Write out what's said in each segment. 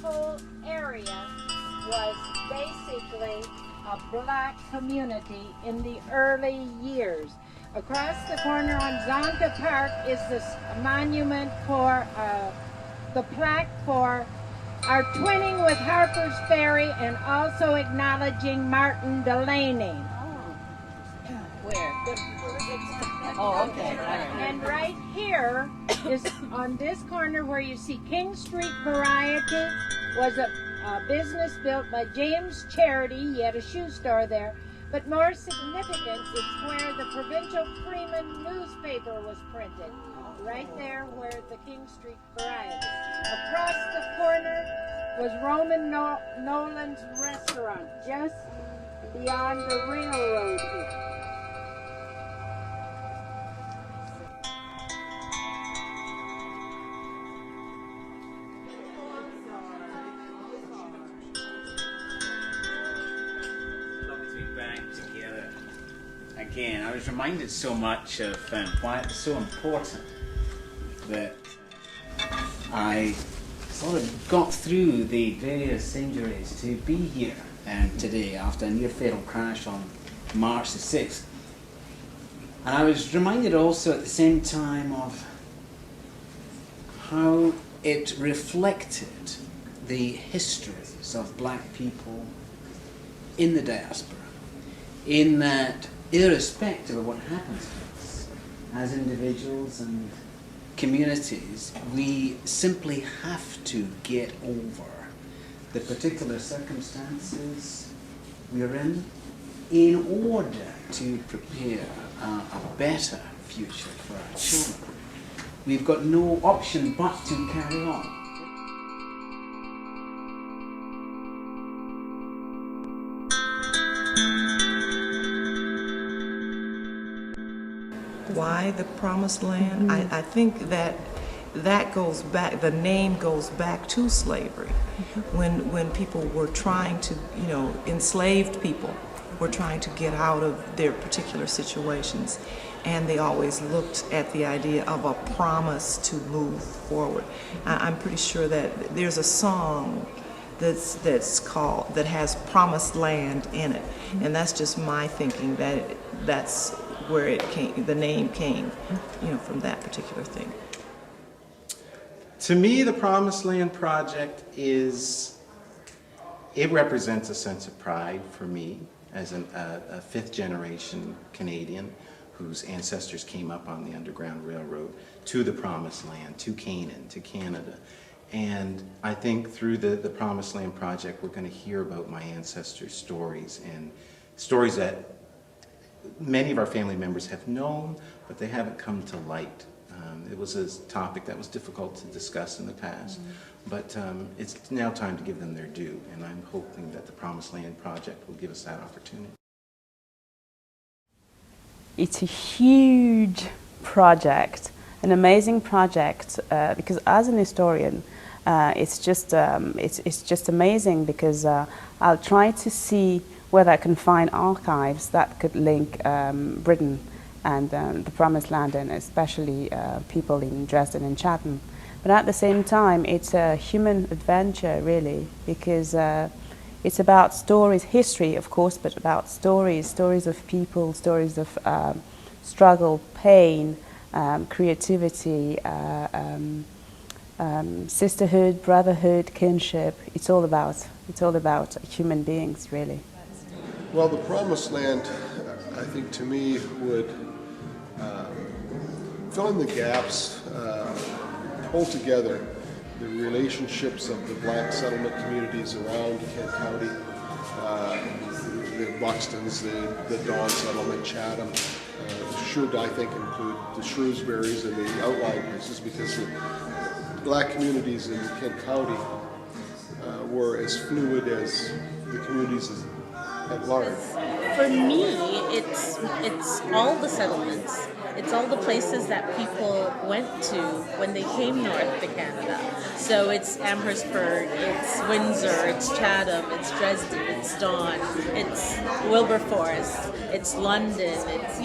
whole area was basically a black community in the early years. Across the corner on Zonka Park is this monument for the plaque for our twinning with Harper's Ferry and also acknowledging Martin Delaney. Where? Oh, okay. And right here is on this corner where you see King Street Variety was a business built by James Charity. He had a shoe store there. But more significant is where the Provincial Freeman newspaper was printed. Right there where the King Street Variety. Across the corner was Roman Nolan's restaurant, just beyond the railroad here. Again, I was reminded so much of why it's so important that I sort of got through the various injuries to be here today after a near fatal crash on March the 6th. And I was reminded also at the same time of how it reflected the histories of black people in the diaspora, in that irrespective of what happens to us as individuals and communities, we simply have to get over the particular circumstances we're in order to prepare a better future for our children. We've got no option but to carry on. Why the Promised Land? I think that goes back, the name goes back to slavery. When people were trying to, enslaved people were trying to get out of their particular situations, and they always looked at the idea of a promise to move forward. I'm pretty sure that there's a song that's called, that has Promised Land in it, and that's just my thinking that's where it came, the name came, from that particular thing. To me, the Promised Land Project it represents a sense of pride for me as a fifth generation Canadian whose ancestors came up on the Underground Railroad to the Promised Land, to Canaan, to Canada. And I think through the Promised Land Project, we're going to hear about my ancestors' stories, and stories that many of our family members have known, but they haven't come to light. It was a topic that was difficult to discuss in the past, but it's now time to give them their due, and I'm hoping that the Promised Land Project will give us that opportunity. It's a huge project, an amazing project, because as an historian, it's just amazing, because I'll try to see whether I can find archives that could link Britain and the Promised Land, and especially people in Dresden and Chatham. But at the same time, it's a human adventure, really, because it's about stories, history, of course, but about stories of people, stories of struggle, pain, creativity, sisterhood, brotherhood, kinship. It's all about human beings, really. Well, the Promised Land, I think, to me, would fill in the gaps, hold together the relationships of the black settlement communities around Kent County, the Buxtons, the Dawn settlement, Chatham, should, I think, include the Shrewsburys and the outlying places, because the black communities in Kent County were as fluid as the communities at large. For me, it's all the settlements. It's all the places that people went to when they came north to Canada. So it's Amherstburg, it's Windsor, it's Chatham, it's Dresden, it's Dawn, it's Wilberforce, it's London, it's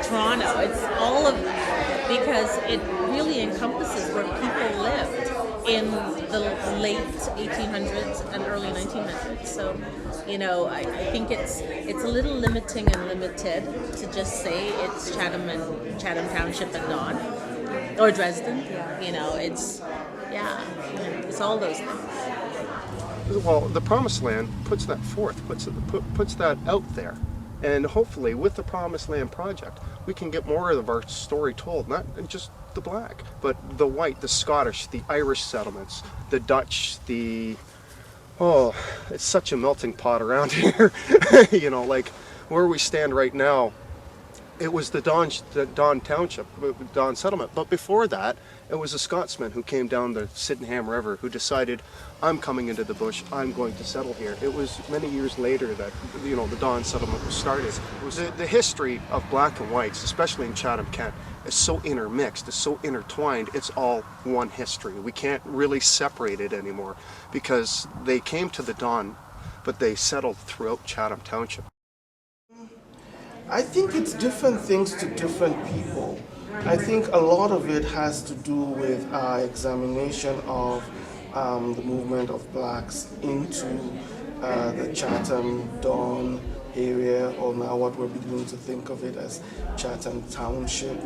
Toronto. It's all of that, because it really encompasses where people lived. in the late 1800s and early 1900s. So, I think it's a little limiting and limited to just say it's Chatham Township and Don, or Dresden. It's all those things. Well, the Promised Land puts that forth, puts that out there. And hopefully with the Promised Land project, we can get more of our story told, not just the black, but the white, the Scottish, the Irish settlements, the Dutch, it's such a melting pot around here. Like where we stand right now, it was the Don Township, Don settlement. But before that, it was a Scotsman who came down the Sydenham River who decided, I'm coming into the bush, I'm going to settle here. It was many years later that, the Don settlement was started. It was the history of black and whites, especially in Chatham, Kent, is so intermixed, is so intertwined, it's all one history. We can't really separate it anymore because they came to the Don, but they settled throughout Chatham Township. I think it's different things to different people. I think a lot of it has to do with our examination of the movement of blacks into the Chatham, Don area, or now what we're beginning to think of it as Chatham Township.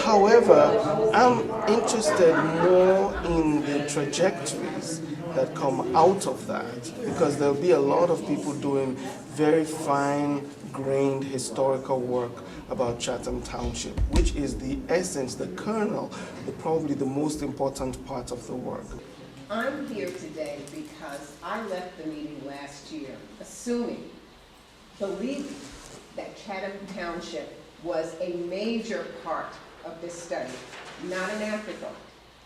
However, I'm interested more in the trajectories that come out of that, because there'll be a lot of people doing very fine-grained historical work about Chatham Township, which is the essence, the kernel, probably the most important part of the work. I'm here today because I left the meeting last year believing that Chatham Township was a major part of this study, not an afterthought.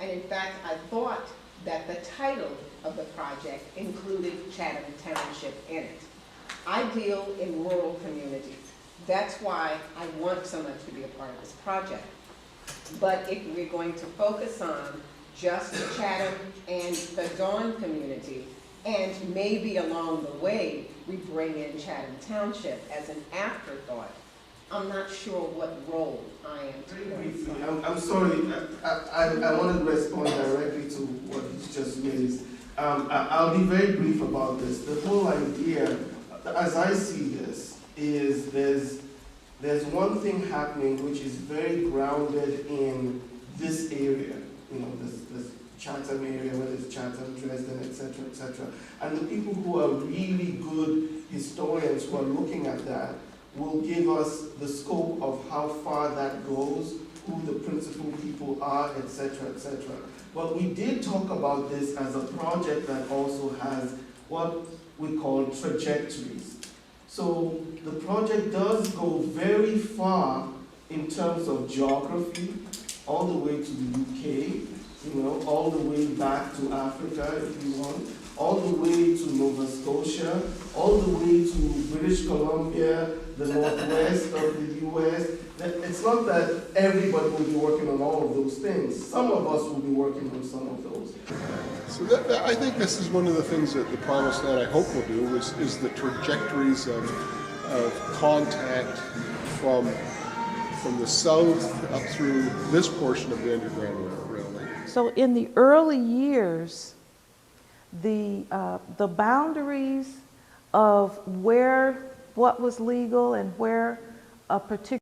And in fact, I thought that the title of the project included Chatham Township in it. I deal in rural communities. That's why I want so much to be a part of this project. But if we're going to focus on just Chatham and the Dawn community, and maybe along the way we bring in Chatham Township as an afterthought, I'm not sure what role I am to play. I'm sorry, I want to respond directly to what you just raised. I'll be very brief about this. The whole idea, as I see this, is there's one thing happening which is very grounded in this area, this Chatham area, whether it's Chatham, Dresden, etc. And the people who are really good historians who are looking at that will give us the scope of how far that goes, who the principal people are, etc. But we did talk about this as a project that also has what we call trajectories. So the project does go very far in terms of geography, all the way to the UK, all the way back to Africa, if you want, all the way to Nova Scotia, all the way to British Columbia, the northwest of the US. It's not that everybody will be working on all of those things. Some of us will be working on some of those. So I think this is one of the things that the Promised Land, I hope, will do, is the trajectories of contact from the south up through this portion of the Underground Railway. So in the early years, the boundaries of what was legal and where a particular